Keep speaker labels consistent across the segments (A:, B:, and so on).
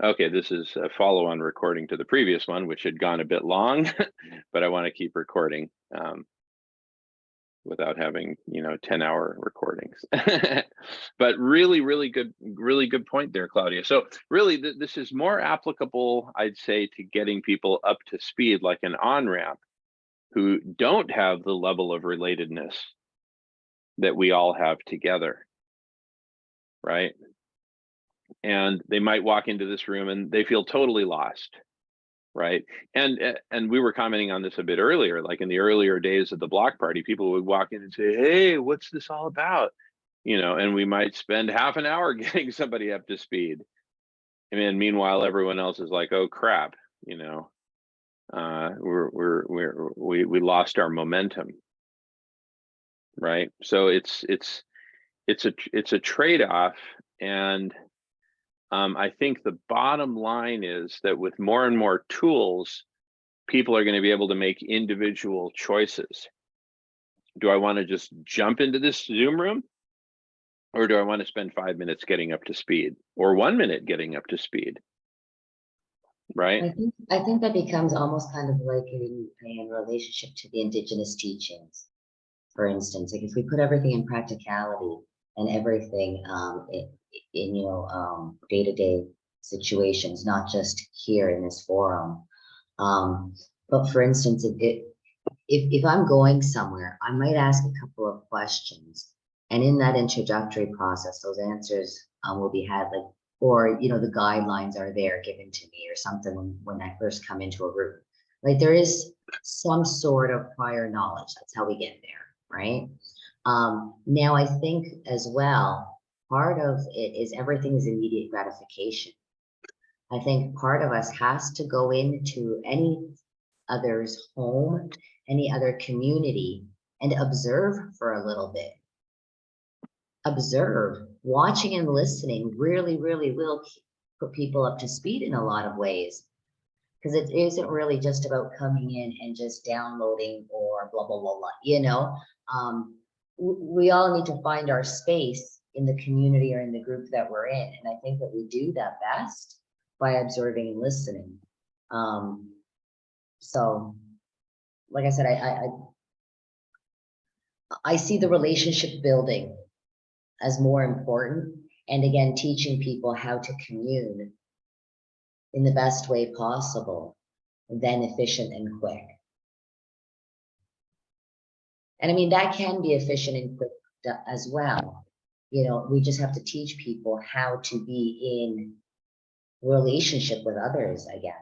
A: Okay, this is a follow-on recording to the previous one, which had gone a bit long, but I want to keep recording without having, 10-hour recordings. But really good point there, Claudia. So really, this is more applicable, I'd say, to getting people up to speed, like an on-ramp, who don't have the level of relatedness that we all have together, right? And they might walk into this room and they feel totally lost, right? And we were commenting on this a bit earlier, like in the earlier days of the block party, people would walk in and say, "Hey, what's this all about?" And we might spend half an hour getting somebody up to speed. And then meanwhile, everyone else is like, "Oh crap," you know, we lost our momentum, right? So it's a trade-off, and I think the bottom line is that with more and more tools, people are going to be able to make individual choices. Do I want to just jump into this Zoom room? Or do I want to spend 5 minutes getting up to speed, or 1 minute getting up to speed? Right?
B: I think that becomes almost kind of like in relationship to the indigenous teachings. For instance, like if we put everything in practicality and everything in day-to-day situations, not just here in this forum. But for instance, if I'm going somewhere, I might ask a couple of questions, and in that introductory process, those answers will be had, like, or the guidelines are there given to me or something when I first come into a room. Like there is some sort of prior knowledge. That's how we get there, right? Now I think as well, part of it is everything is immediate gratification. I think part of us has to go into any other's home, any other community, and observe for a little bit. Observe, watching and listening really, really will put people up to speed in a lot of ways. Because it isn't really just about coming in and just downloading or blah, blah, blah, blah, we all need to find our space in the community or in the group that we're in. And I think that we do that best by observing and listening. So, like I said, I see the relationship building as more important, and again, teaching people how to commune in the best way possible, then efficient and quick. And I mean, that can be efficient and quick as well. We just have to teach people how to be in relationship with others again.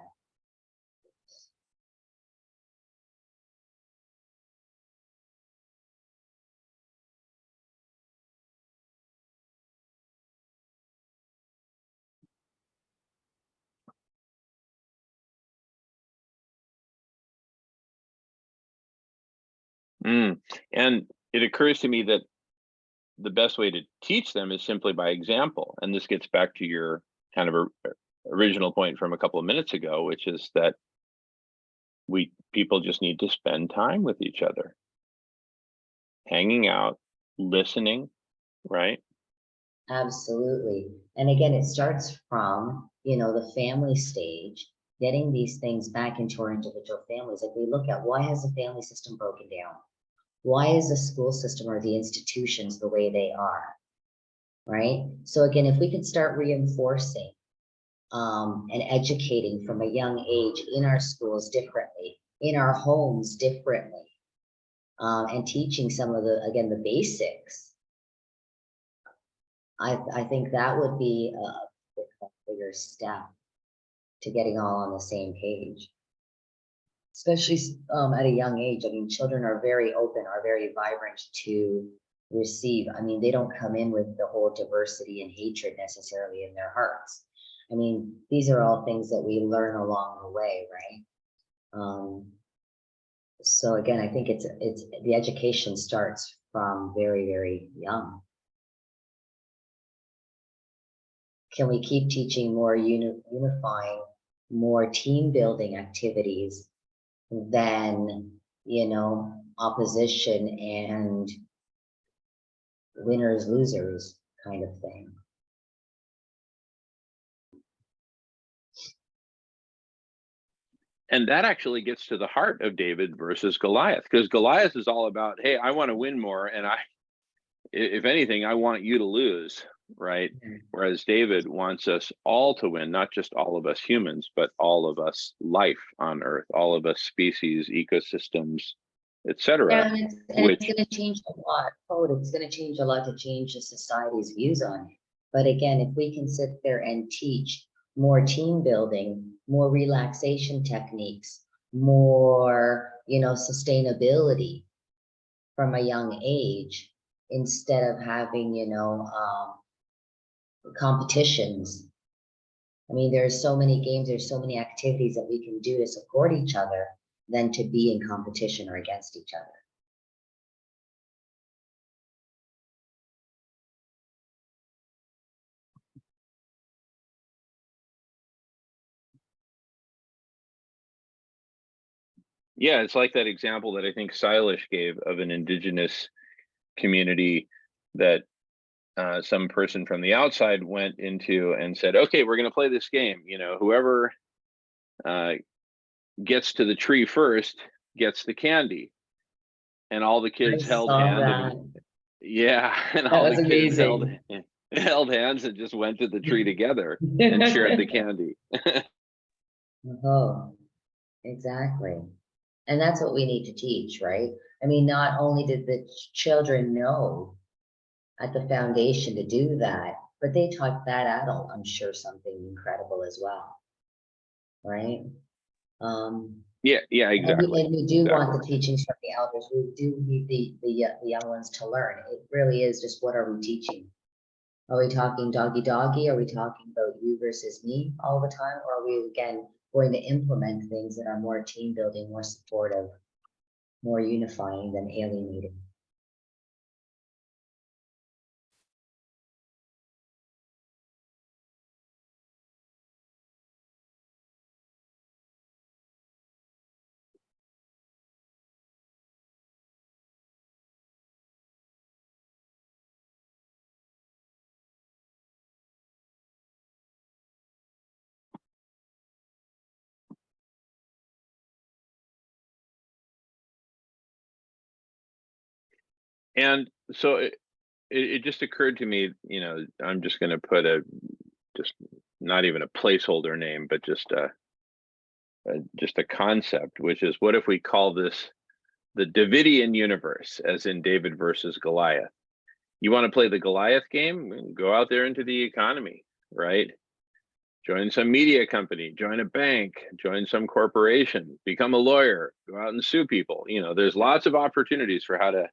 A: And it occurs to me that the best way to teach them is simply by example. And this gets back to your kind of original point from a couple of minutes ago, which is that people just need to spend time with each other, hanging out, listening, right?
B: Absolutely. And again, it starts from, the family stage, getting these things back into our individual families. Like we look at, why has the family system broken down? Why is the school system or the institutions the way they are? Right? So again, if we could start reinforcing and educating from a young age in our schools differently, in our homes differently, and teaching some of the basics, I think that would be a bigger step to getting all on the same page, especially at a young age. I mean, children are very open, are very vibrant to receive. I mean, they don't come in with the whole diversity and hatred necessarily in their hearts. I mean, these are all things that we learn along the way, right? So again, I think it's the education starts from very, very young. Can we keep teaching more unifying, more team building activities than, opposition and winners, losers kind of thing?
A: And that actually gets to the heart of David versus Goliath, because Goliath is all about, hey, I want to win more, and if anything, I want you to lose, right?
B: Mhm.
A: Whereas David wants us all to win, not just all of us humans, but all of us life on Earth, all of us species, ecosystems,
B: Yeah,
A: etc.
B: and it's
A: Which,
B: gonna change a lot. Oh, it's gonna change a lot to change the society's views on it. But again, if we can sit there and teach more team building, more relaxation techniques, more, sustainability from a young age, instead of having, competitions. I mean, there's so many games, there's so many activities that we can do to support each other than to be in competition or against each other.
A: yeah, it's like that example that I think Silas gave of an indigenous community that some person from the outside went into and said, okay, we're going to play this game. Whoever uh, gets to the tree first gets the candy. And all the
B: I
A: kids held
B: saw
A: hand
B: that.
A: and yeah, and
B: That
A: all
B: was
A: the kids held
B: amazing.
A: held hands and just went to the tree together and shared the candy.
B: Oh, exactly. And that's what we need to teach, right? I mean, not only did the children know at the foundation to do that, but they taught that adult, I'm sure, something incredible as well, right? Um,
A: Yeah, exactly.
B: and we do want
A: Exactly.
B: the teachings from the elders. We do need the young ones to learn. It really is just, what are we teaching? Are we talking doggy doggy? Are we talking about you versus me all the time? Or are we again going to implement things that are more team building, more supportive, more unifying than alienating?
A: And so it just occurred to me, I'm just going to put just not even a placeholder name, but just a concept, which is, what if we call this the Davidian universe, as in David versus Goliath? You want to play the Goliath game? Go out there into the economy, right? Join some media company, join a bank, join some corporation, become a lawyer, go out and sue people. There's lots of opportunities for how to,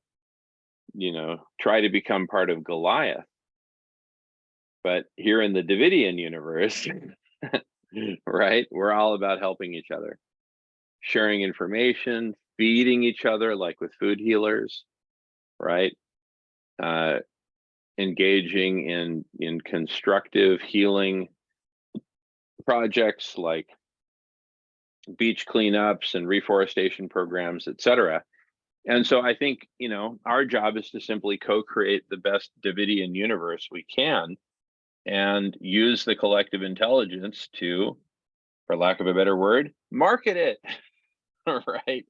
A: try to become part of Goliath. But here in the Davidian universe, right, we're all about helping each other, sharing information, feeding each other, like with food healers, right? Uh, Engaging in constructive healing projects like beach cleanups and reforestation programs, etc. And so I think, our job is to simply co-create the best Davidian universe we can and use the collective intelligence to, for lack of a better word, market it, right?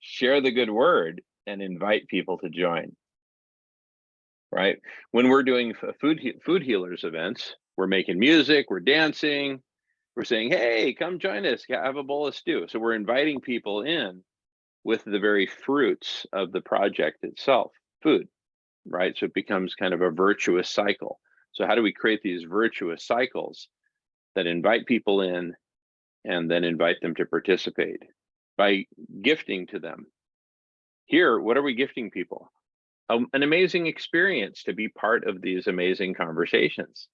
A: Share the good word and invite people to join, right? When we're doing food healers events, we're making music, we're dancing, we're saying, hey, come join us, have a bowl of stew. So we're inviting people in with the very fruits of the project itself, food, right? So it becomes kind of a virtuous cycle. So how do we create these virtuous cycles that invite people in and then invite them to participate? By gifting to them. Here, what are we gifting people? An amazing experience to be part of these amazing conversations.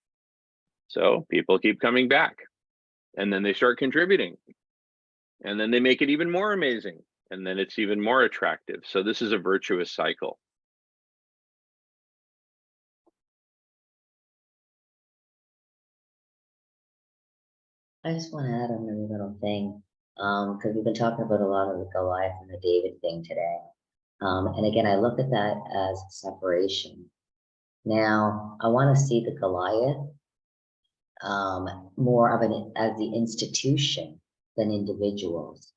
A: So people keep coming back, and then they start contributing, and then they make it even more amazing, and then it's even more attractive. So this is a virtuous cycle.
B: I just want to add another little thing, because we've been talking about a lot of the Goliath and the David thing today. And again, I look at that as separation. Now, I want to see the Goliath more of as the institution than individuals.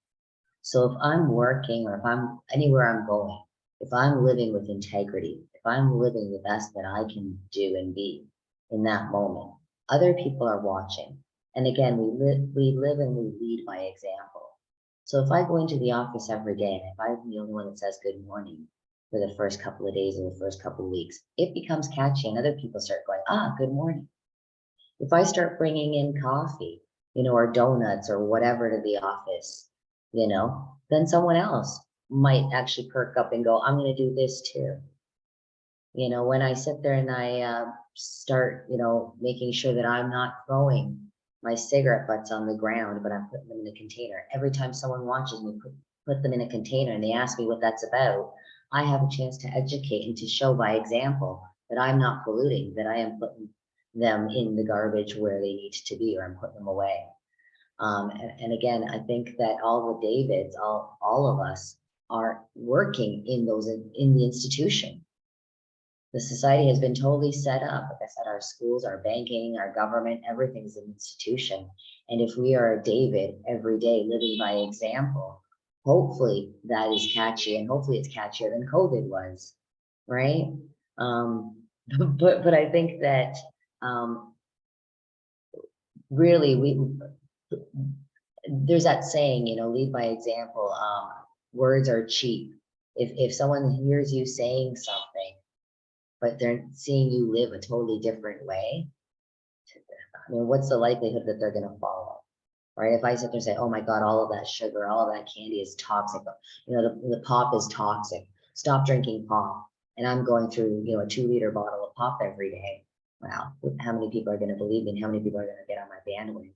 B: So if I'm working or if I'm anywhere I'm going, if I'm living with integrity, if I'm living the best that I can do and be in that moment, other people are watching. And again, we live and we lead by example. So if I go into the office every day and if I'm the only one that says good morning for the first couple of days or the first couple of weeks, it becomes catchy and other people start going, ah, good morning. If I start bringing in coffee, or donuts or whatever to the office, then someone else might actually perk up and go, I'm going to do this too. When I sit there and I start, making sure that I'm not throwing my cigarette butts on the ground, but I'm putting them in a container. Every time someone watches me put them in a container and they ask me what that's about, I have a chance to educate and to show by example that I'm not polluting, that I am putting them in the garbage where they need to be, or I'm putting them away. And again, I think that all the Davids, all of us are working in the institution. The society has been totally set up. Like I said, our schools, our banking, our government, everything's an institution. And if we are a David every day living by example, hopefully that is catchy, and hopefully it's catchier than COVID was, right? But I think that really there's that saying, lead by example. Words are cheap. If someone hears you saying something, but they're seeing you live a totally different way, I mean, what's the likelihood that they're going to follow, right? If I sit there and say, oh my God, all of that sugar, all of that candy is toxic, the pop is toxic, stop drinking pop. And I'm going through, a 2-liter bottle of pop every day. Wow, how many people are going to believe me, and how many people are going to get on my bandwagon?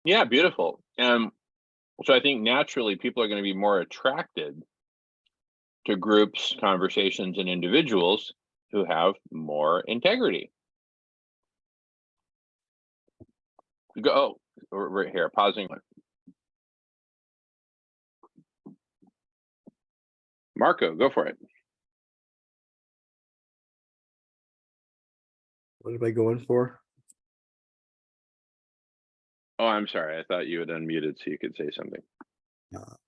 A: Yeah, beautiful. So I think naturally people are going to be more attracted to groups, conversations, and individuals who have more integrity. Go right here, pausing. Marco, go for it.
C: What am I going for?
A: Oh, I'm sorry. I thought you had unmuted so you could say something.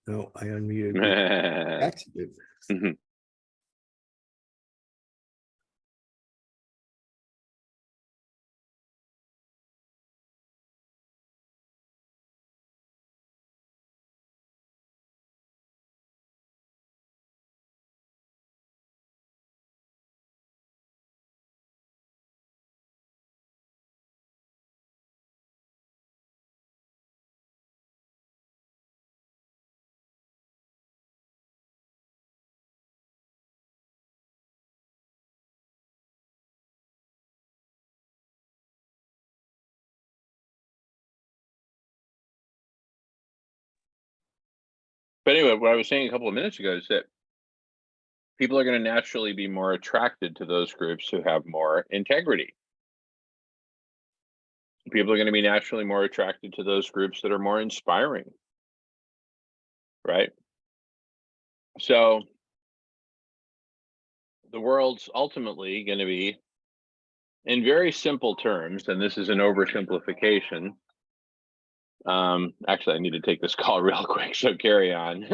C: No, I unmuted. Accident.
A: Mhm. But anyway, what I was saying a couple of minutes ago is that people are going to naturally be more attracted to those groups who have more integrity. People are going to be naturally more attracted to those groups that are more inspiring, right? So the world's ultimately going to be, in very simple terms, and this is an oversimplification. Actually, I need to take this call real quick, so carry on.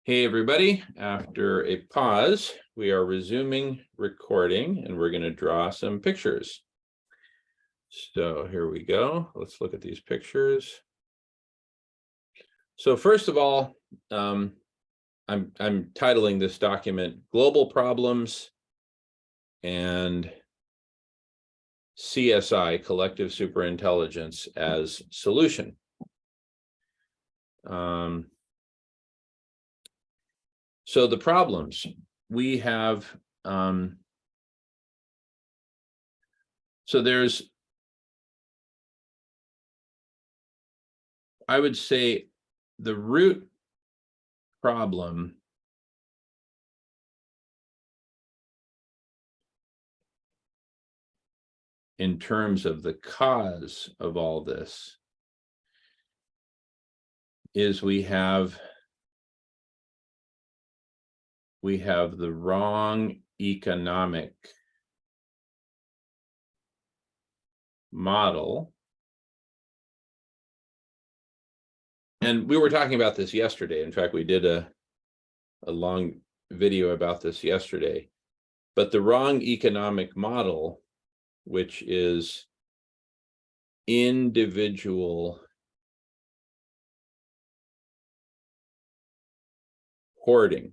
D: Hey, everybody. After a pause, we are resuming recording and we're going to draw some pictures. So here we go. Let's look at these pictures. So first of all, I'm titling this document Global Problems and CSI, Collective Superintelligence, as Solution. So the problems we have, so there's, I would say the root problem in terms of the cause of all this is we have the wrong economic model. And we were talking about this yesterday. In fact, we did a long video about this yesterday. But the wrong economic model, which is individual hoarding.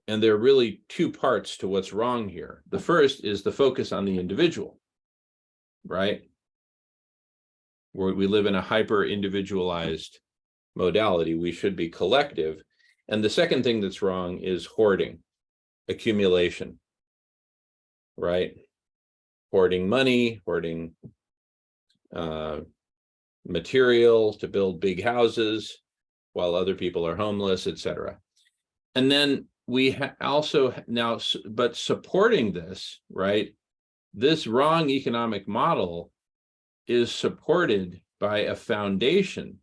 D: And there are really two parts to what's wrong here. The first is the focus on the individual, right? Where we live in a hyper individualized modality, we should be collective. And the second thing that's wrong is hoarding, accumulation, right? Hoarding money, hoarding material to build big houses while other people are homeless, etc. And then we also now, but supporting this, right? This wrong economic model is supported by a foundation,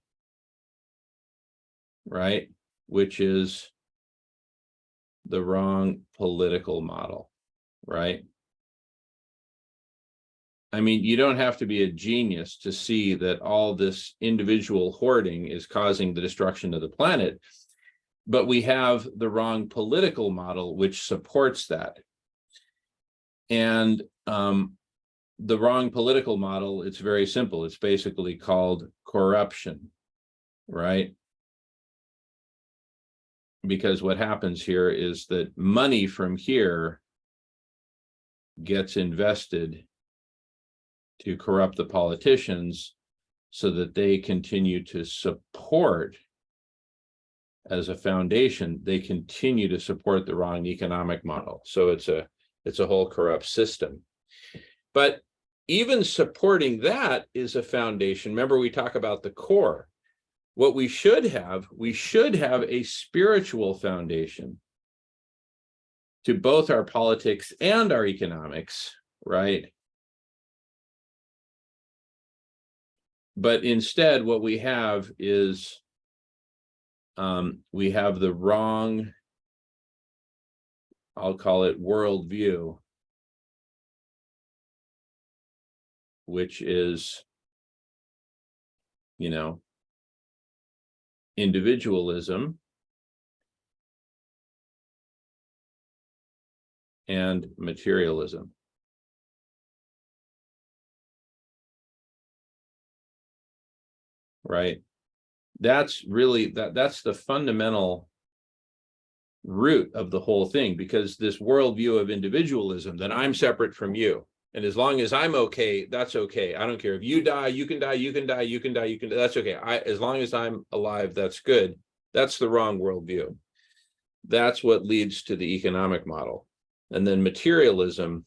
D: right? Which is the wrong political model, right? I mean, you don't have to be a genius to see that all this individual hoarding is causing the destruction of the planet. But we have the wrong political model, which supports that. And the wrong political model, it's very simple. It's basically called corruption, right? Because what happens here is that money from here gets invested to corrupt the politicians so that they continue to support, as a foundation, they continue to support the wrong economic model. So it's a whole corrupt system. But even supporting that is a foundation. Remember, we talk about the core. What we should have a spiritual foundation to both our politics and our economics, right? But instead, what we have is we have the wrong, I'll call it worldview, which is, you know, individualism and materialism. Right? That's really, that's the fundamental root of the whole thing, because this worldview of individualism, that I'm separate from you, and as long as I'm okay, that's okay. I don't care if you die, you can die, you can die, you can die, you can die, that's okay. As long as I'm alive, that's good. That's the wrong worldview. That's what leads to the economic model. And then materialism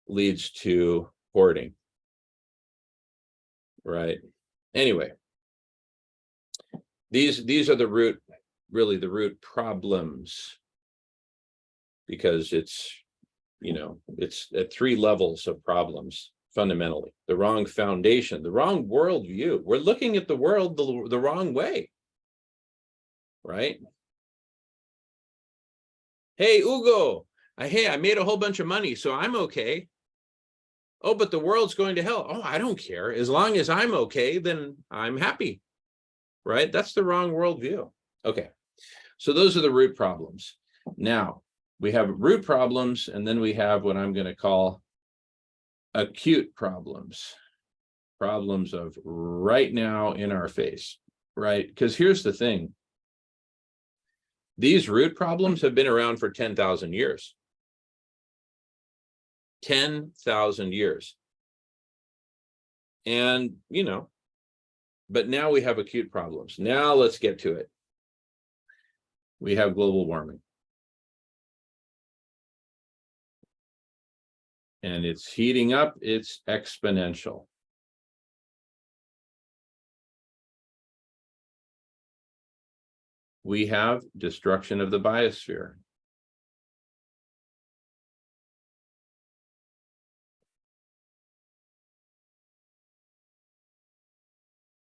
D: leads to hoarding. Right? Anyway, these are the root, really the root problems, because it's, you know, it's at three levels of problems fundamentally. The wrong foundation, the wrong worldview. We're looking at the world the wrong way, right? Hey, Ugo, hey, I made a whole bunch of money, so I'm okay. Oh, but the world's going to hell. Oh, I don't care. As long as I'm okay, then I'm happy. right? That's the wrong worldview. Okay, so those are the root problems. Now, we have root problems, and then we have what I'm going to call acute problems. Problems of right now in our face, right? Because here's the thing. These root problems have been around for 10,000 years. 10,000 years. And, you know, but now we have acute problems. Now let's get to it. We have global warming. And it's heating up, it's exponential. We have destruction of the biosphere.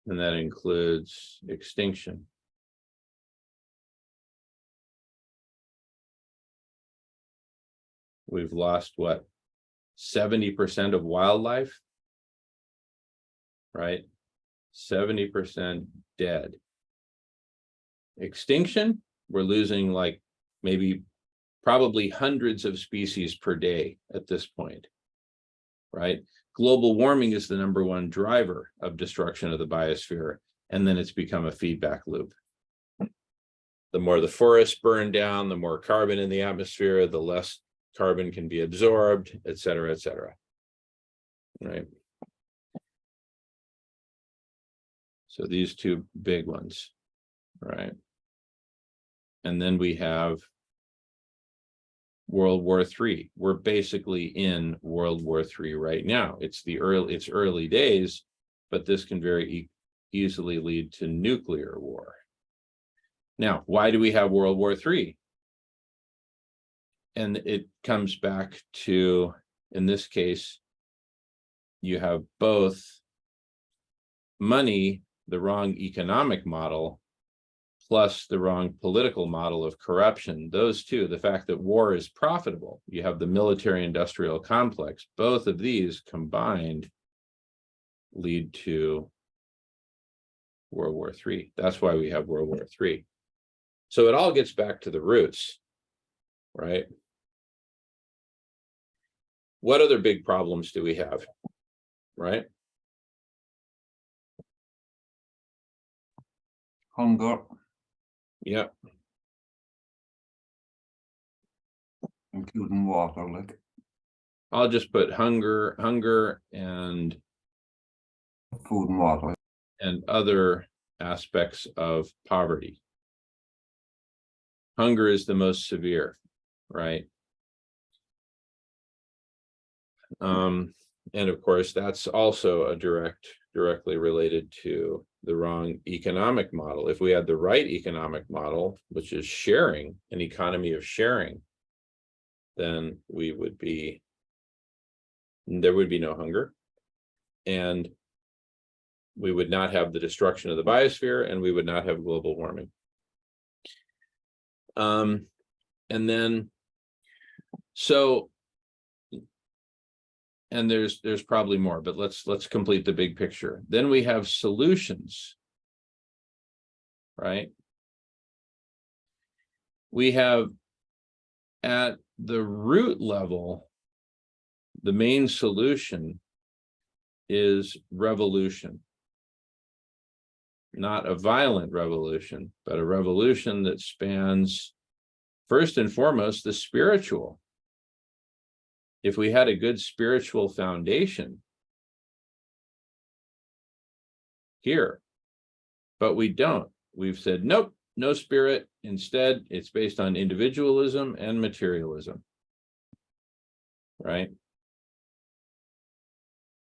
D: And that includes extinction. We've lost what? 70% of wildlife, right? 70% dead. Extinction, we're losing like probably hundreds of species per day at this point, right? Global warming is the #1 driver of destruction of the biosphere, and then it's become a feedback loop. The more the forests burn down, the more carbon in the atmosphere, the less carbon can be absorbed, et cetera, right? So these two big ones, right? And then we have World War III. We're basically in World War III right now. It's early days, but this can very easily lead to nuclear war. Now, why do we have World War III? And it comes back to, in this case, you have both money, the wrong economic model, plus the wrong political model of corruption. Those two, the fact that war is profitable, you have the military-industrial complex, both of these combined lead to World War III. That's why we have World War III. So it all gets back to the roots, right? What other big problems do we have, right?
E: Hunger
D: Yeah,
E: including water, like
D: I'll just put hunger and
E: food and water.
D: other aspects of poverty. Hunger is the most severe, right? And of course, that's also directly related to the wrong economic model. If we had the right economic model, which is sharing, an economy of sharing, then there would be no hunger, and we would not have the destruction of the biosphere, and we would not have global warming. And then, so, and there's probably more, but let's complete the big picture. Then we have solutions, right? We have at the root level, the main solution is revolution. Not a violent revolution, but a revolution that spans, first and foremost, the spiritual. If we had a good spiritual foundation here, but we don't. We've said, nope, no spirit. Instead, it's based on individualism and materialism, right?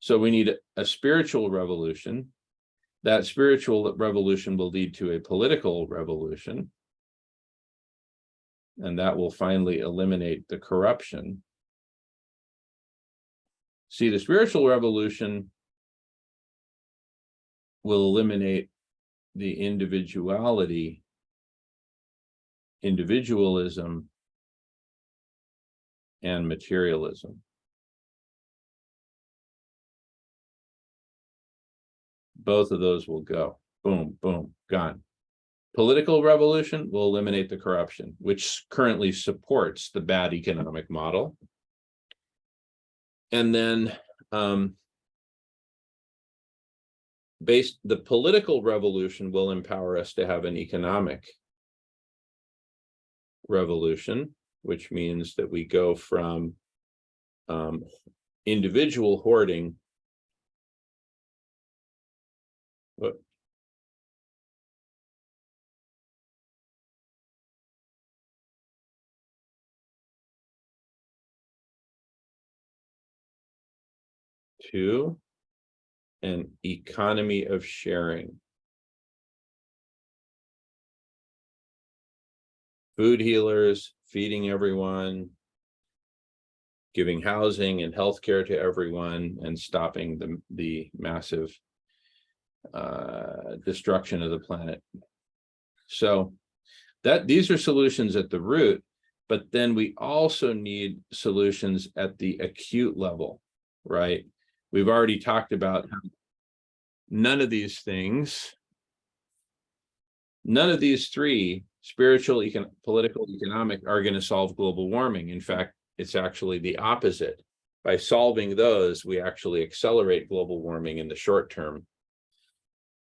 D: So we need a spiritual revolution. That spiritual revolution will lead to a political revolution, and that will finally eliminate the corruption. See, the spiritual revolution will eliminate the individualism, and materialism. Both of those will go. boom, boom, gone. Political revolution will eliminate the corruption, which currently supports the bad economic model. And then the political revolution will empower us to have an economic revolution, which means that we go from individual hoarding to an economy of sharing. Food healers, feeding everyone, giving housing and healthcare to everyone, and stopping the massive destruction of the planet. So these are solutions at the root, but then we also need solutions at the acute level, right? We've already talked about how none of these three, spiritual, political, economic, are going to solve global warming. In fact, it's actually the opposite. By solving those, we actually accelerate global warming in the short term.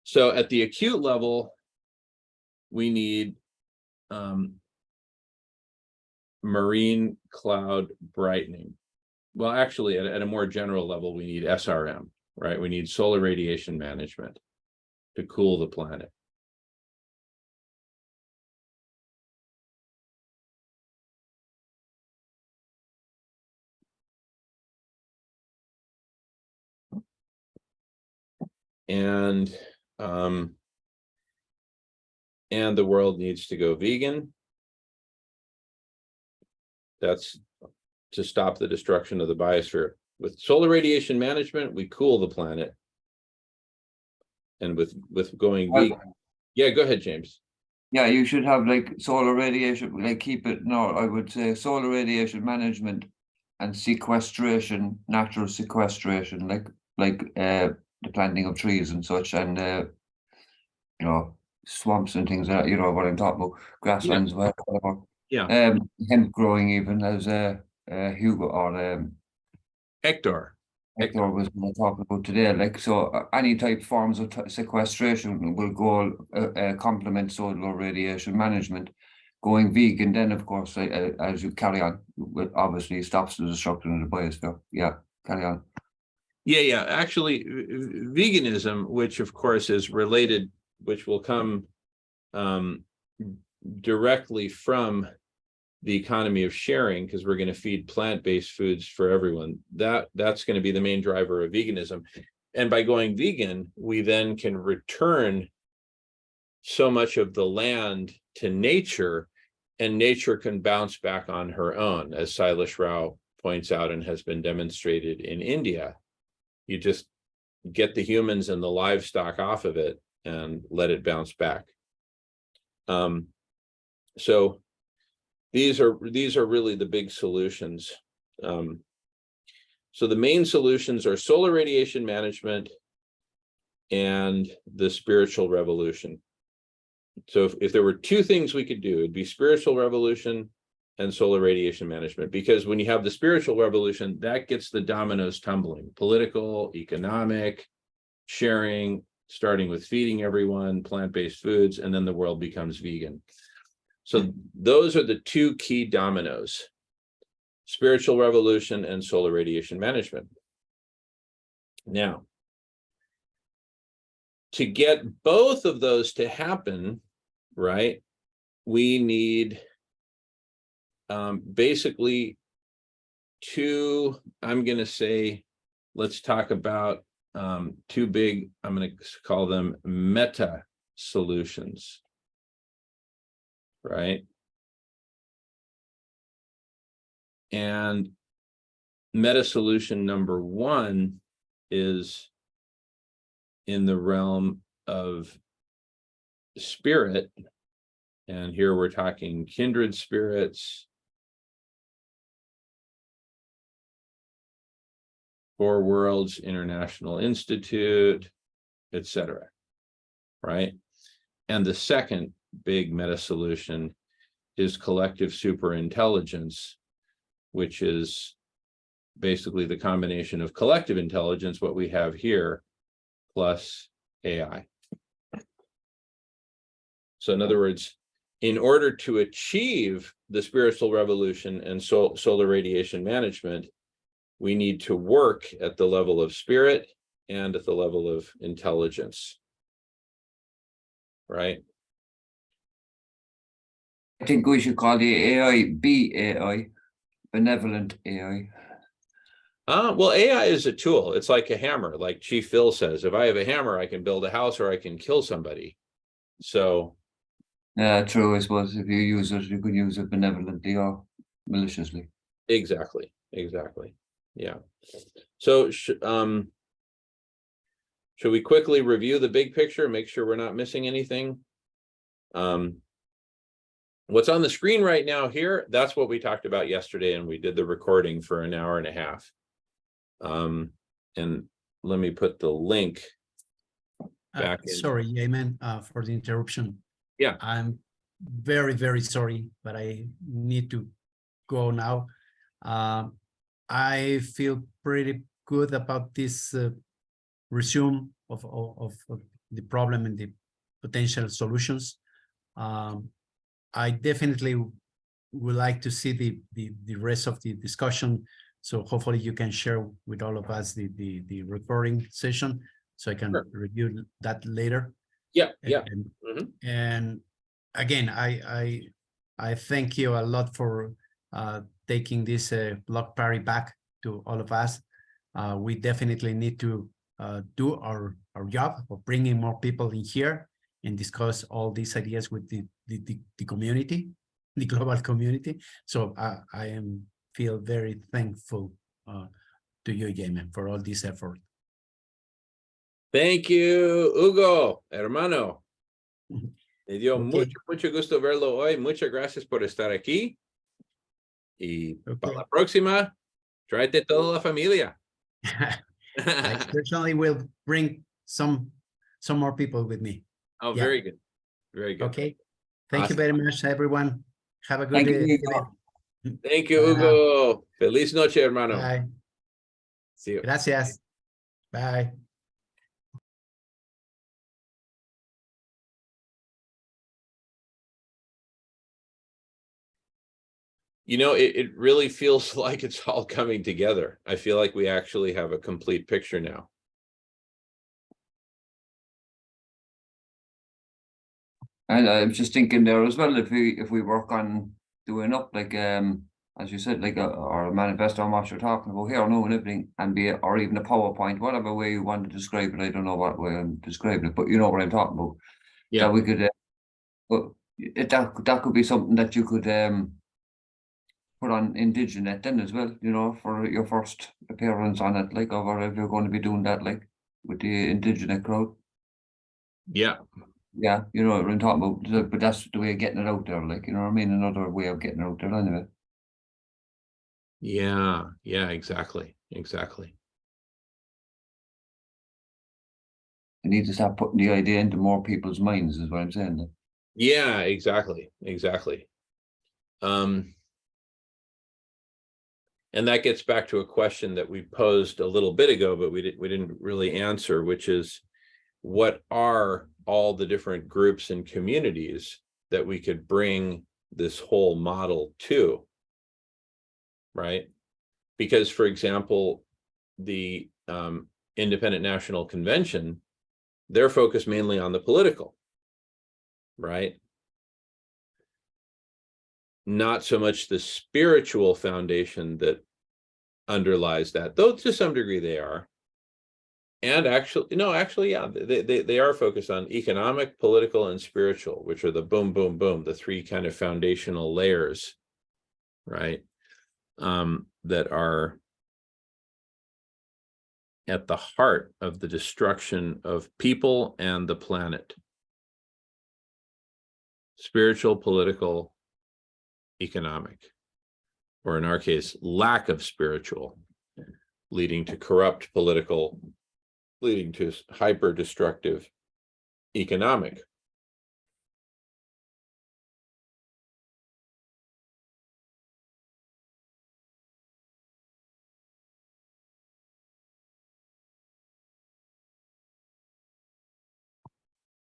D: So at the acute level, we need marine cloud brightening. Well, actually, at a more general level, we need SRM, right? We need solar radiation management to cool the planet. And the world needs to go vegan. That's to stop the destruction of the biosphere. With solar radiation management, we cool the planet. And with going vegan. Yeah, go ahead, James.
E: Yeah, you should have like solar radiation, like keep it, no, I would say solar radiation management and sequestration, natural sequestration, like the planting of trees and such, and you know, swamps and things like that, you know what I'm talking about, grasslands, whatever.
D: Yeah.
E: Hemp growing, even as Hugo or
D: Hector
E: was talking about today. Like, so any type forms of sequestration will go complement solar radiation management. Going vegan, then of course, as you carry on, obviously stops the destruction of the biosphere. Yeah, carry on.
D: Yeah. Actually, veganism, which of course is related, which will come directly from the economy of sharing, because we're going to feed plant-based foods for everyone. That's going to be the main driver of veganism. And by going vegan, we then can return so much of the land to nature, and nature can bounce back on her own, as Silas Rao points out and has been demonstrated in India. You just get the humans and the livestock off of it and let it bounce back. So these are really the big solutions. So the main solutions are solar radiation management and the spiritual revolution. So if there were two things we could do, it'd be spiritual revolution and solar radiation management, because when you have the spiritual revolution, that gets the dominoes tumbling: political, economic, sharing, starting with feeding everyone plant-based foods, and then the world becomes vegan. So those are the two key dominoes: spiritual revolution and solar radiation management. Now, to get both of those to happen, right, we need basically two, I'm going to say, let's talk about two big, I'm going to call them meta solutions, right? And meta solution number one is in the realm of spirit. And here we're talking kindred spirits, Four Worlds International Institute, etc. right? And the second big meta solution is collective superintelligence, which is basically the combination of collective intelligence, what we have here, plus AI. So in other words, in order to achieve the spiritual revolution and solar radiation management, we need to work at the level of spirit and at the level of intelligence, right?
E: I think we should call the AI BAI, benevolent AI.
D: Well, AI is a tool. It's like a hammer, like Chief Phil says. If I have a hammer, I can build a house or I can kill somebody. So
E: True, I suppose if you use it, you could use it benevolently or maliciously.
D: exactly. Yeah. So should we quickly review the big picture, make sure we're not missing anything? What's on the screen right now here, that's what we talked about yesterday, and we did the recording for an hour and a half. And let me put the link back in.
F: Sorry, Yemen, for the interruption.
D: Yeah.
F: I'm very, very sorry, but I need to go now. I feel pretty good about this resume of the problem and the potential solutions. I definitely would like to see the rest of the discussion. So hopefully you can share with all of us the recording session, so I can review that later.
D: Yeah.
F: And again, I thank you a lot for taking this block party back to all of us. We definitely need to do our job of bringing more people in here and discuss all these ideas with the community, the global community. So I feel very thankful to you, Jaime, for all this effort.
D: Thank you, Hugo, hermano. Me dio
F: Okay.
D: mucho gusto verlo hoy. Muchas gracias por estar aquí. Y para
F: Okay.
D: la próxima, tráete toda la familia.
F: I certainly will bring some more people with me.
D: Oh,
F: Yeah.
D: very good. Very good.
F: Okay. Thank you
D: Awesome.
F: very much, everyone. Have a good
E: Thank
F: day.
E: you, Hugo.
D: Thank you, Hugo. Feliz noche, hermano.
F: Bye.
D: See you.
F: Gracias. Bye.
D: You know, it really feels like it's all coming together. I feel like we actually have a complete picture now.
E: And I was just thinking there as well, if we work on doing up like as you said, like our manifesto, what you're talking about here, no, and everything, and or even a PowerPoint, whatever way you want to describe it. I don't know what way I'm describing it, but you know what I'm talking about.
D: Yeah.
E: That we could, that could be something that you could put on Indigenet then as well, you know, for your first appearance on it, like, or if you're going to be doing that, like, with the Indigenet crowd.
D: Yeah.
E: Yeah, you know what I'm talking about, but that's the way of getting it out there, like, you know what I mean? Another way of getting it out there anyway.
D: Yeah. Yeah, exactly. Exactly.
E: You need to start putting the idea into more people's minds, is what I'm saying. Like.
D: Yeah, exactly. Exactly. And that gets back to a question that we posed a little bit ago, but we didn't really answer, which is, what are all the different groups and communities that we could bring this whole model to, right? Because, for example, the Independent National Convention, they're focused mainly on the political, right? Not so much the spiritual foundation that underlies that, though to some degree they are. And actually, yeah, they are focused on economic, political, and spiritual, which are the boom, boom, boom, the three kind of foundational layers, right? That are at the heart of the destruction of people and the planet. Spiritual, political, economic, or in our case, lack of spiritual, leading to corrupt political, leading to hyper destructive economic.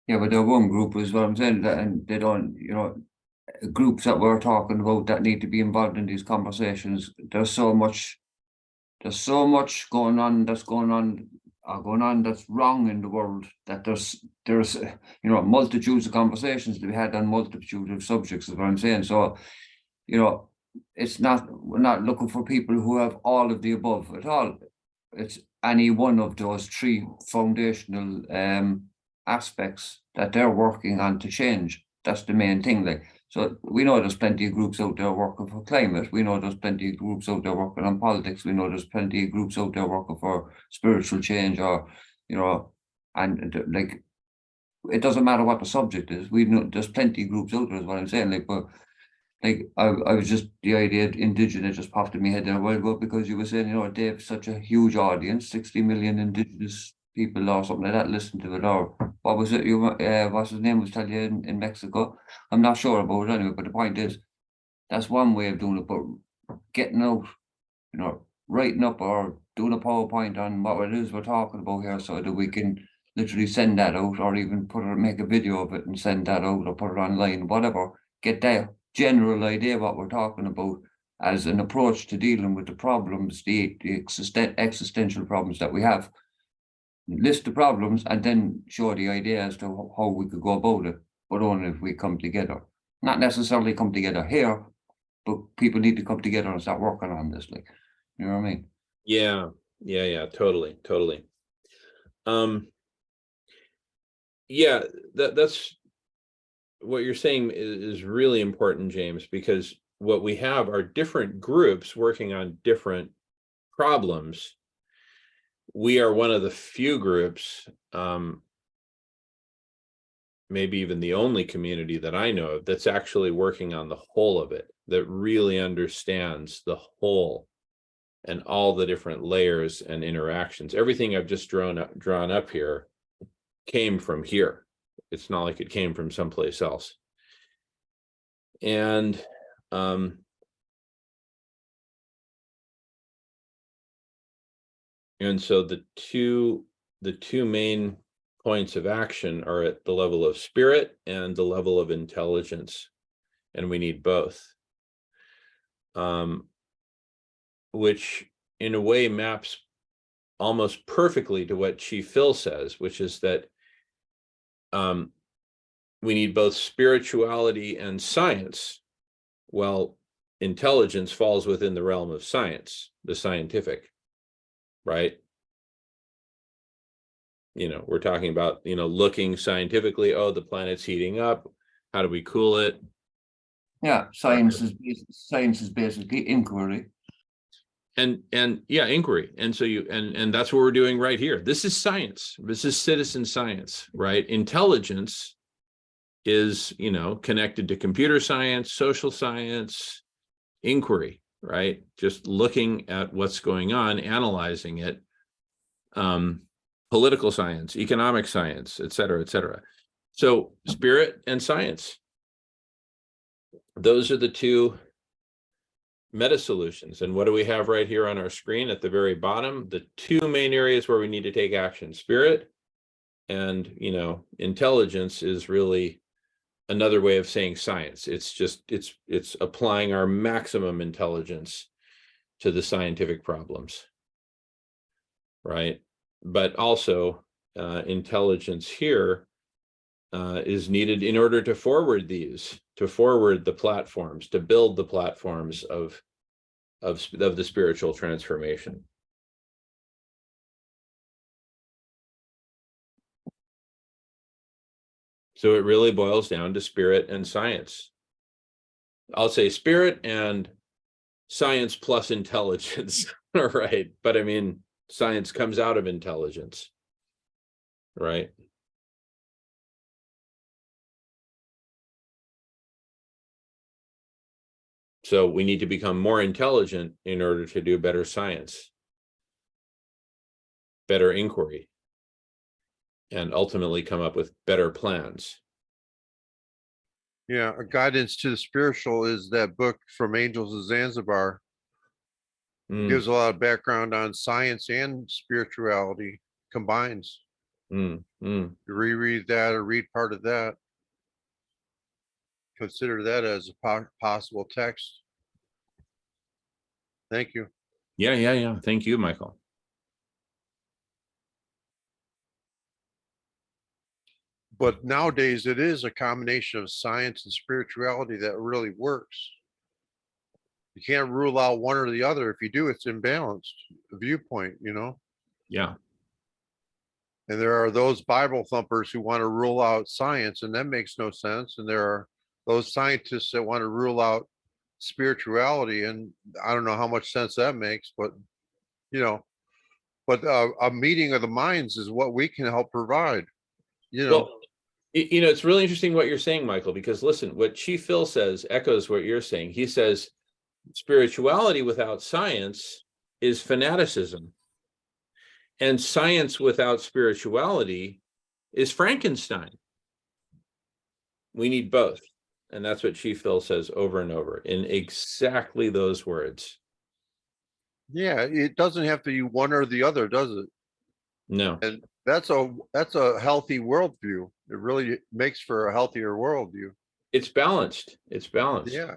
E: Yeah, but they're one group is what I'm saying, and they don't, you know, groups that we're talking about that need to be involved in these conversations. There's so much going on that's going on that's wrong in the world, that there's you know, multitudes of conversations to be had on multitude of subjects is what I'm saying. So, you know, we're not looking for people who have all of the above at all. It's any one of those three foundational aspects that they're working on to change. That's the main thing. Like, so we know there's plenty of groups out there working for climate. We know there's plenty of groups out there working on politics. We know there's plenty of groups out there working for spiritual change, or, you know, and like, it doesn't matter what the subject is. We know there's plenty of groups out there is what I'm saying. Like, but like, I was just, the idea of Indigenous just popped in my head there a while ago, because you were saying, you know, they have such a huge audience, 60 million Indigenous people or something like that listen to it. Or what was it, what's his name was telling you in Mexico? I'm not sure about it anyway, but the point is, that's one way of doing it. But getting out, you know, writing up or doing a PowerPoint on what it is we're talking about here, so that we can literally send that out, or even make a video of it and send that out, or put it online, whatever. Get that general idea what we're talking about as an approach to dealing with the problems, the existential problems that we have. List the problems and then show the idea as to how we could go about it, but only if we come together. Not necessarily come together here, but people need to come together and start working on this. Like, you know what I mean?
D: Yeah, totally. Yeah, that's what you're saying is really important, James, because what we have are different groups working on different problems. We are one of the few groups, maybe even the only community that I know of, that's actually working on the whole of it, that really understands the whole and all the different layers and interactions. Everything I've just drawn up here came from here. It's not like it came from someplace else. And so the two main points of action are at the level of spirit and the level of intelligence, and we need both, which in a way maps almost perfectly to what Chief Phil says, which is that we need both spirituality and science. Well, intelligence falls within the realm of science, the scientific, right? You know, we're talking about, you know, looking scientifically, oh, the planet's heating up. How do we cool it?
E: Yeah, science is basically inquiry.
D: And yeah, inquiry. And so and that's what we're doing right here. This is science. This is citizen science, right? Intelligence is, you know, connected to computer science, social science, inquiry, right? Just looking at what's going on, analyzing it, political science, economic science, et cetera, et cetera. So spirit and science, those are the two meta solutions. And what do we have right here on our screen at the very bottom? The two main areas where we need to take action: spirit and, you know, intelligence is really another way of saying science. It's just, it's applying our maximum intelligence to the scientific problems, right? But also intelligence here is needed in order to forward the platforms, to build the platforms of the spiritual transformation. So it really boils down to spirit and science. I'll say spirit and science plus intelligence, all right? But I mean, science comes out of intelligence, right? So we need to become more intelligent in order to do better science, better inquiry. and ultimately come up with better plans.
G: Yeah, a guidance to the spiritual is that book from Angels of Zanzibar. It gives a lot of background on science and spirituality combines.
D: Mm, mm.
G: You reread that or read part of that. Consider that as a possible text. Thank you.
D: Yeah, yeah, yeah. Thank you, Michael.
G: But nowadays it is a combination of science and spirituality that really works. You can't rule out one or the other. If you do, it's imbalanced viewpoint, you know.
D: Yeah.
G: And there are those Bible thumpers who want to rule out science, and that makes no sense. And there are those scientists that want to rule out spirituality, and I don't know how much sense that makes, but you know, but a meeting of the minds is what we can help provide. You know,
D: Well, you know, it's really interesting what you're saying, Michael, because listen, what Chief Phil says echoes what you're saying. He says spirituality without science is fanaticism, and science without spirituality is Frankenstein. We need both. And that's what Chief Phil says over and over in exactly those words.
G: yeah, it doesn't have to be one or the other, does it?
D: No.
G: And that's a healthy worldview. It really makes for a healthier worldview.
D: It's balanced. It's balanced.
G: Yeah.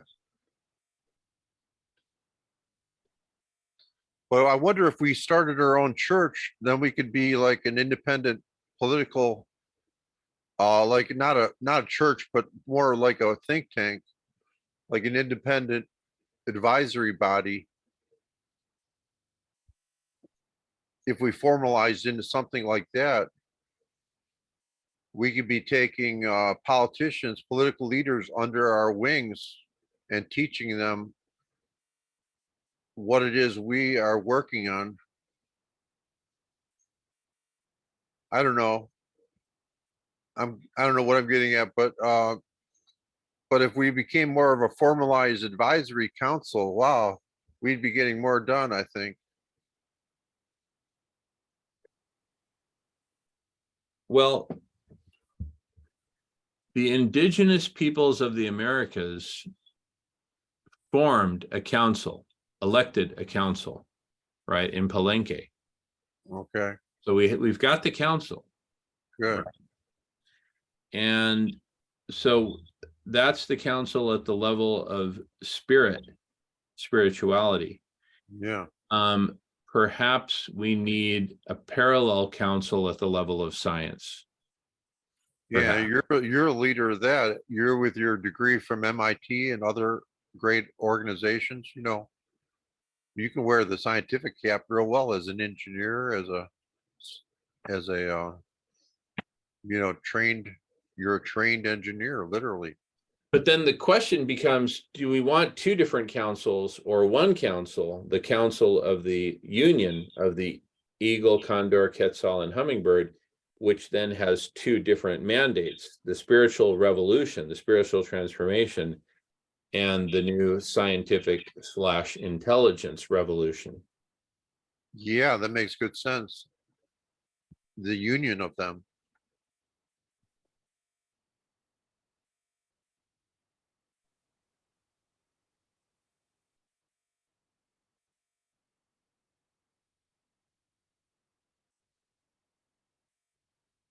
G: Well, I wonder if we started our own church, then we could be like an independent political, like not a church, but more like a think tank, like an independent advisory body. If we formalized into something like that, we could be taking politicians, political leaders under our wings and teaching them what it is we are working on. I don't know. I don't know what I'm getting at, but if we became more of a formalized advisory council, wow, we'd be getting more done, I think.
D: Well, the indigenous peoples of the Americas formed a council, elected a council, right, in Palenque.
G: Okay,
D: So we've got the council.
G: good.
D: And so that's the council at the level of spirituality.
G: Yeah.
D: Perhaps we need a parallel council at the level of science.
G: Yeah,
D: Perhaps.
G: you're a leader of that. You're with your degree from MIT and other great organizations, you know. You can wear the scientific cap real well as an engineer, as a you know, you're a trained engineer, literally.
D: But then the question becomes, do we want two different councils or one council, the council of the union of the eagle, condor, quetzal, and hummingbird, which then has two different mandates, the spiritual revolution, the spiritual transformation, and the new scientific/intelligence revolution.
G: Yeah, that makes good sense. The union of them.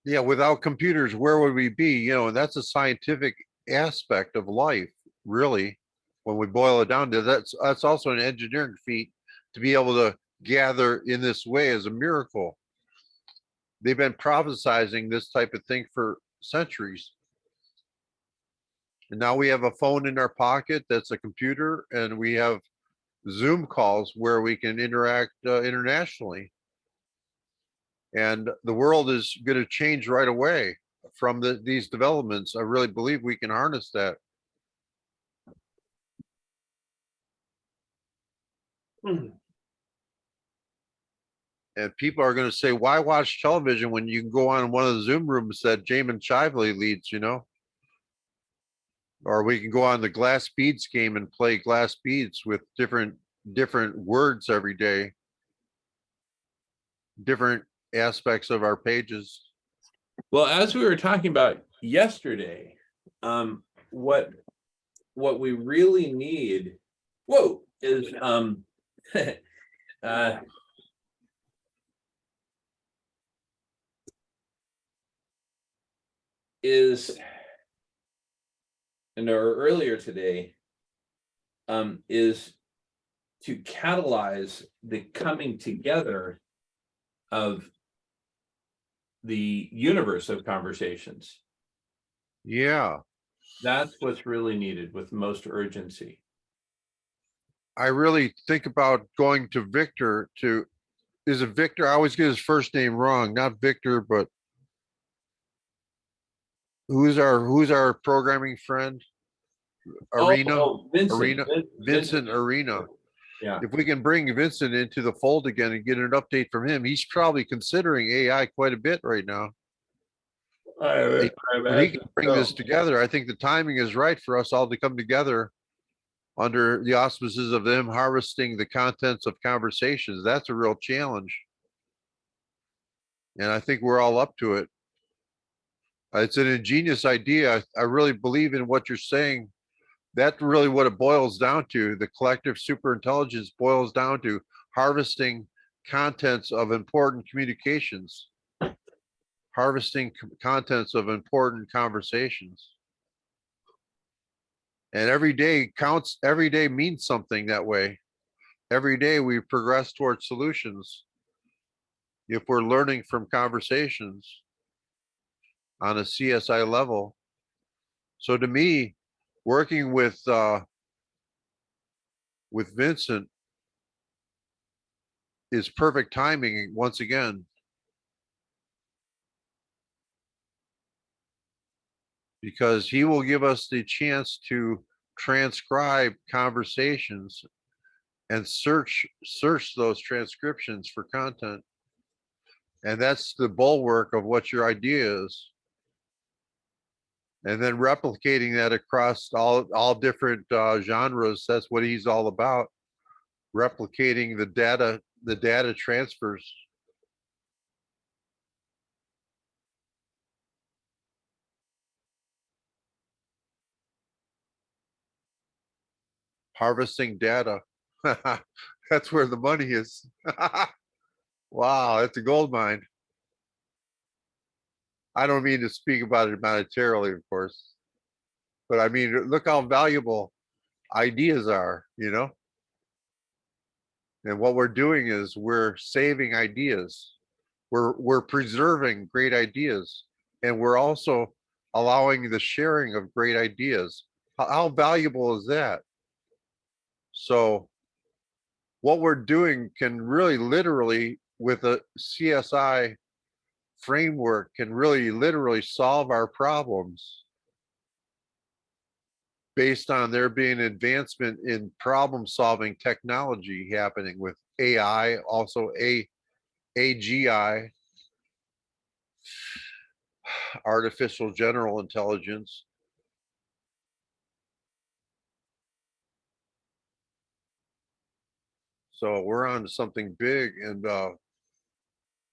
G: Yeah, without computers, where would we be? You know, and that's a scientific aspect of life, really. When we boil it down to that's also an engineering feat to be able to gather in this way as a miracle. They've been prophesizing this type of thing for centuries. And now we have a phone in our pocket that's a computer, and we have Zoom calls where we can interact internationally. And the world is going to change right away from these developments. I really believe we can harness that. And people are going to say, why watch television when you can go on one of the Zoom rooms that Jamin Shively leads, you know? Or we can go on the glass beads game and play glass beads with different words every day, different aspects of our pages.
D: Well, as we were talking about yesterday, what we really need, is is, and or earlier today, is to catalyze the coming together of the universe of conversations.
G: Yeah,
D: That's what's really needed with most urgency.
G: I really think about going to Victor to, is it Victor? I always get his first name wrong, not Victor, but who's our programming friend? Arena,
D: Vincent,
G: Arena, Vincent Arena.
D: Yeah.
G: If we can bring Vincent into the fold again and get an update from him, he's probably considering AI quite a bit right now. When he can bring this together, I think the timing is right for us all to come together under the auspices of them harvesting the contents of conversations. That's a real challenge. And I think we're all up to it. It's an ingenious idea. I really believe in what you're saying. That's really what it boils down to. The collective superintelligence boils down to harvesting contents of important communications, harvesting contents of important conversations. And every day counts, every day means something that way. Every day we progress towards solutions if we're learning from conversations on a CSI level. So to me, working with Vincent is perfect timing once again. Because he will give us the chance to transcribe conversations and search those transcriptions for content. And that's the bulwark of what your idea is. And then replicating that across all different genres. That's what he's all about. Replicating the data transfers. Harvesting data. That's where the money is. Wow, that's a gold mine. I don't mean to speak about it monetarily, of course, but I mean, look how valuable ideas are, you know? And what we're doing is we're saving ideas. We're preserving great ideas, and we're also allowing the sharing of great ideas. How valuable is that? So what we're doing can really literally, with a CSI framework, can really literally solve our problems based on there being advancement in problem solving technology happening with AI, also AGI, artificial general intelligence. So we're on to something big, and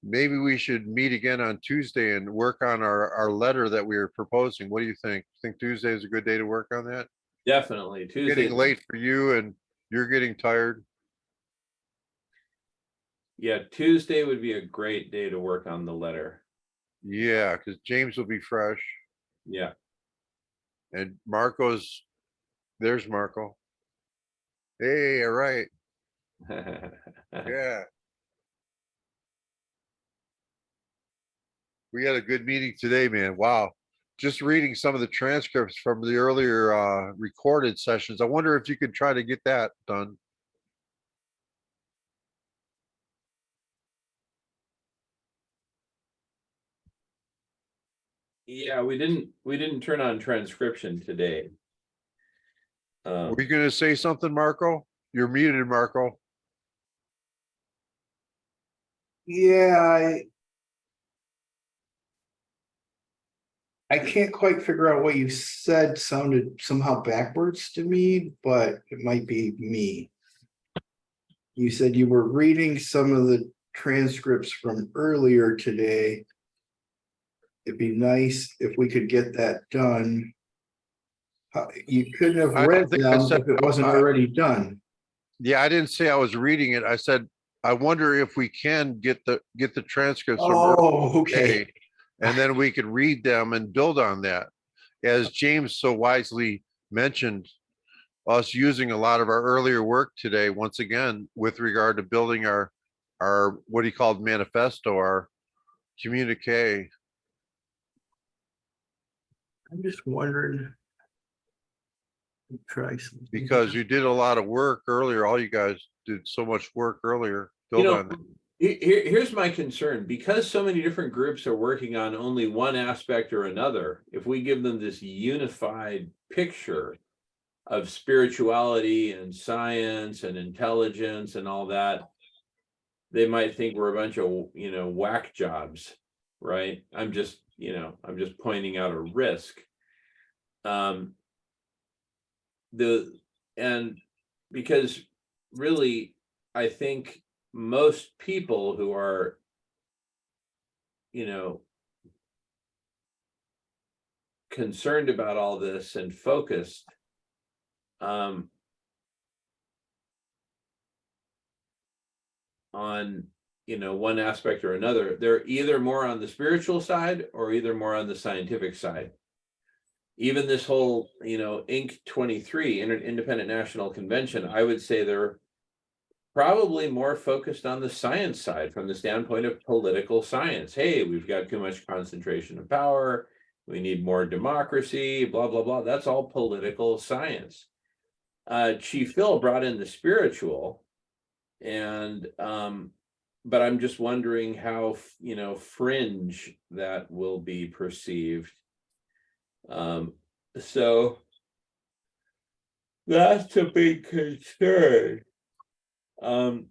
G: maybe we should meet again on Tuesday and work on our letter that we were proposing. What do you think? Think Tuesday is a good day to work on that?
D: Definitely. Tuesday.
G: Getting late for you and you're getting tired.
D: Yeah, Tuesday would be a great day to work on the letter.
G: Yeah, because James will be fresh.
D: Yeah.
G: And Marco's, there's Marco. Hey, all right. Yeah. We had a good meeting today, man. Wow. Just reading some of the transcripts from the earlier recorded sessions. I wonder if you could try to get that done.
D: Yeah, we didn't turn on transcription today.
G: Were you going to say something, Marco? You're muted, Marco.
H: Yeah, I can't quite figure out what you said sounded somehow backwards to me, but it might be me. You said you were reading some of the transcripts from earlier today, it'd be nice if we could get that done. You couldn't have
G: I don't
H: read
G: think I
H: them
G: said-
H: if it wasn't already done.
G: Yeah, I didn't say I was reading it. I said, I wonder if we can get the transcripts from
H: Oh, okay.
G: today, and then we could read them and build on that. As James so wisely mentioned, us using a lot of our earlier work today, once again, with regard to building our what he called manifesto, our communique.
H: I'm just wondering. Try something.
G: Because you did a lot of work earlier. All you guys did so much work earlier.
D: You
G: Build
D: know,
G: on that.
D: here's my concern, because so many different groups are working on only one aspect or another. If we give them this unified picture of spirituality and science and intelligence and all that, they might think we're a bunch of, whack jobs, right? I'm just pointing out a risk. Because really, I think most people who are, concerned about all this and focused, on, one aspect or another, they're either more on the spiritual side or either more on the scientific side. Even this whole, INC'23, Independent National Convention, I would say they're probably more focused on the science side from the standpoint of political science. Hey, we've got too much concentration of power. We need more democracy, blah, blah, blah. That's all political science. Chief Phil brought in the spiritual, and but I'm just wondering how, fringe that will be perceived. So that's a big concern. And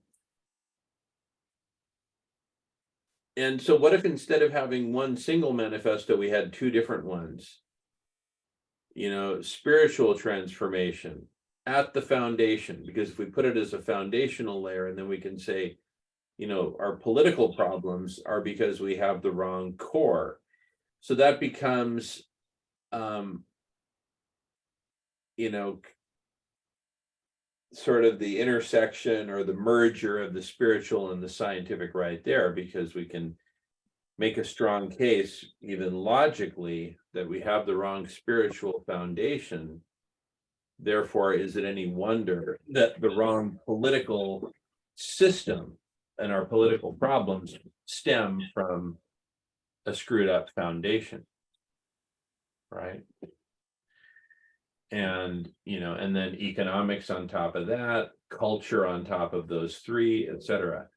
D: so what if instead of having one single manifesto, we had two different ones? Spiritual transformation at the foundation, because if we put it as a foundational layer, and then we can say, our political problems are because we have the wrong core. So that becomes, sort of the intersection or the merger of the spiritual and the scientific right there, because we can make a strong case, even logically, that we have the wrong spiritual foundation. Therefore, is it any wonder that the wrong political system and our political problems stem from a screwed up foundation, right? And and then economics on top of that, culture on top of those three, etc.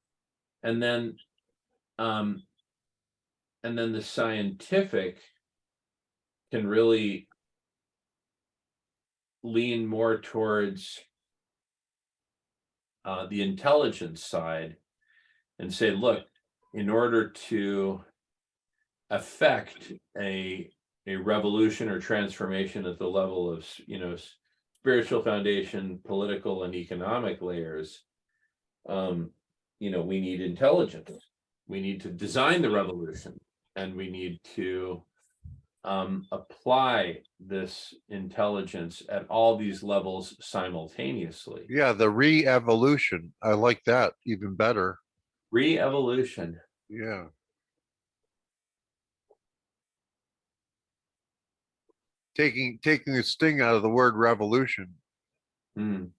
D: And then the scientific can really lean more towards the intelligence side and say, look, in order to affect a revolution or transformation at the level of, spiritual foundation, political and economic layers, we need intelligence. We need to design the revolution, and we need to apply this intelligence at all these levels simultaneously.
G: Yeah, the re-evolution. I like that even better.
D: Re-evolution.
G: Yeah. Taking the sting out of the word revolution.
D: And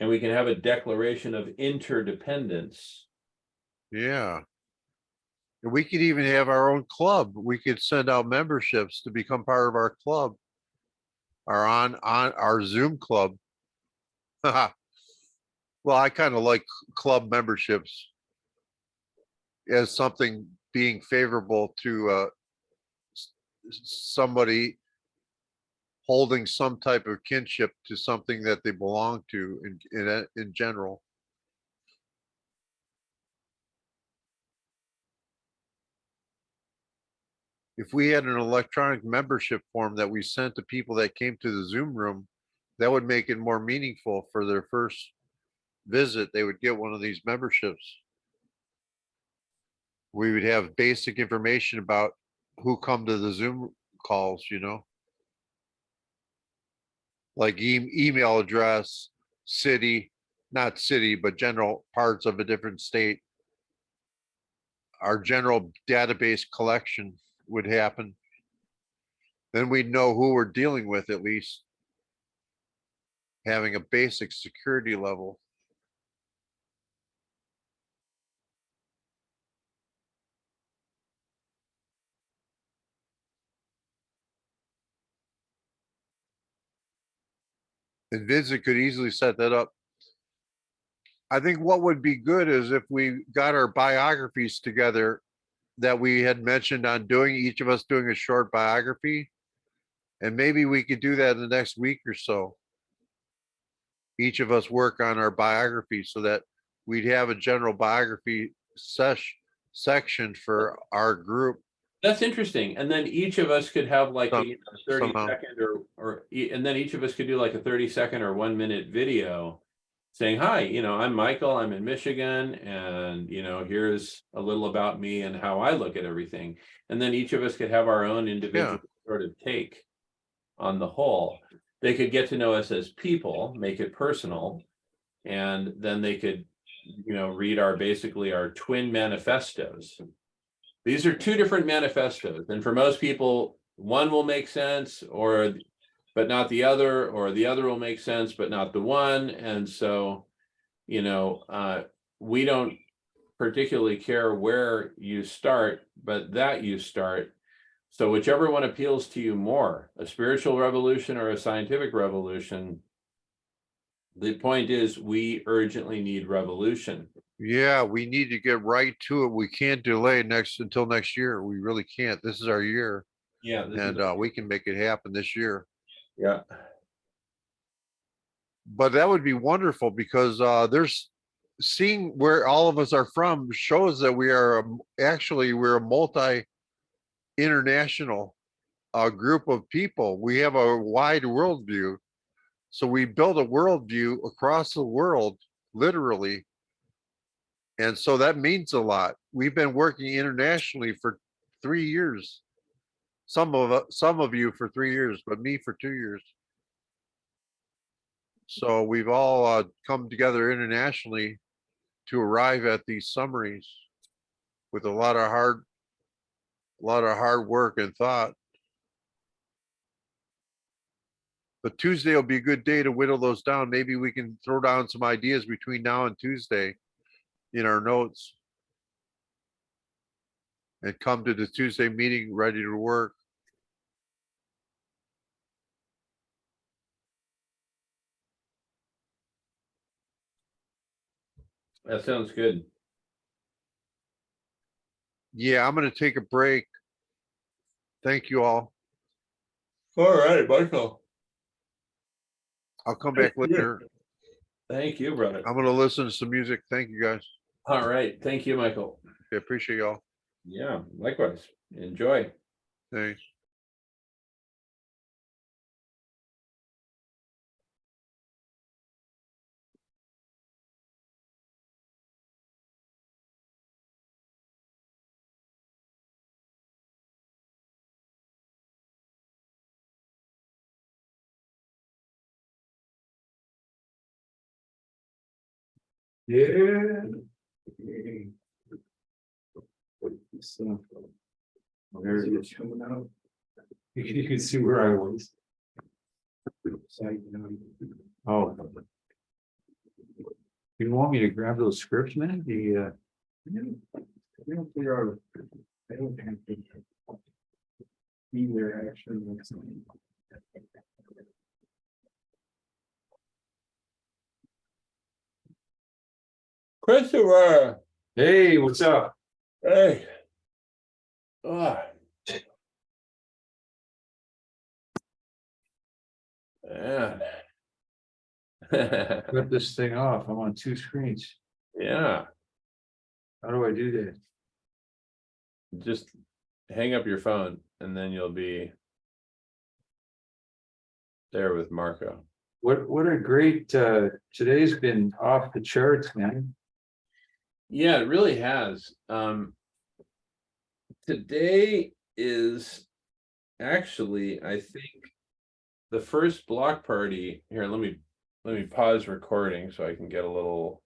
D: we can have a declaration of interdependence.
G: Yeah. And we could even have our own club. We could send out memberships to become part of our club. Or on our Zoom club. Well, I kind of like club memberships as something being favorable to somebody holding some type of kinship to something that they belong to in general. If we had an electronic membership form that we sent to people that came to the Zoom room, that would make it more meaningful for their first visit. They would get one of these memberships. We would have basic information about who come to the Zoom calls, you know? Like email address, city, not city, but general parts of a different state. Our general database collection would happen. Then we'd know who we're dealing with, at least. Having a basic security level. And Vincent could easily set that up. I think what would be good is if we got our biographies together that we had mentioned on doing, each of us doing a short biography. And maybe we could do that in the next week or so. Each of us work on our biography so that we'd have a general biography section for our group.
D: That's interesting. And then each of us could have like a 30
G: somehow.
D: second and then each of us could do like a 30-second or 1-minute video saying, hi, I'm Michael, I'm in Michigan, and here's a little about me and how I look at everything. And then each of us could have our own individual sort of take on the whole. They could get to know us as people, make it personal, and then they could, read basically our twin manifestos. These are two different manifestos, and for most people, one will make sense, but not the other, or the other will make sense, but not the one. And so, we don't particularly care where you start, but that you start. So whichever one appeals to you more, a spiritual revolution or a scientific revolution, the point is we urgently need revolution.
G: Yeah, we need to get right to it. We can't delay until next year. We really can't. This is our year.
D: Yeah.
G: And we can make it happen this year.
D: Yeah.
G: But that would be wonderful because there's seeing where all of us are from shows that we're a multi-international group of people. We have a wide worldview. So we build a worldview across the world, literally. And so that means a lot. We've been working internationally for 3 years. Some of you for 3 years, but me for 2 years. So we've all come together internationally to arrive at these summaries with a lot of hard work and thought. But Tuesday will be a good day to whittle those down. Maybe we can throw down some ideas between now and Tuesday in our notes and come to the Tuesday meeting ready to work.
D: That sounds good.
G: Yeah, I'm going to take a break. Thank you all.
D: All right, Michael.
G: I'll come back later.
D: Thank you, brother.
G: I'm going to listen to some music. Thank you guys.
D: All right. Thank you, Michael.
G: I appreciate y'all.
D: Yeah, likewise. Enjoy.
G: Thanks.
H: Yeah. So, there's it coming out. You can see where I was. Oh. You want me to grab those scripts, man? I don't figure out. I don't have to. Be there actually.
D: Christopher.
H: Hey, what's up?
D: Hey. Oh. Man.
H: Cut this thing off. I'm on 2 screens.
D: Yeah.
H: How do I do that?
D: Just hang up your phone and then you'll be there with Marco.
H: What a great today's been off the charts, man.
D: Yeah, it really has. today is actually, I think, the first block party here. Let me pause recording so I can get a little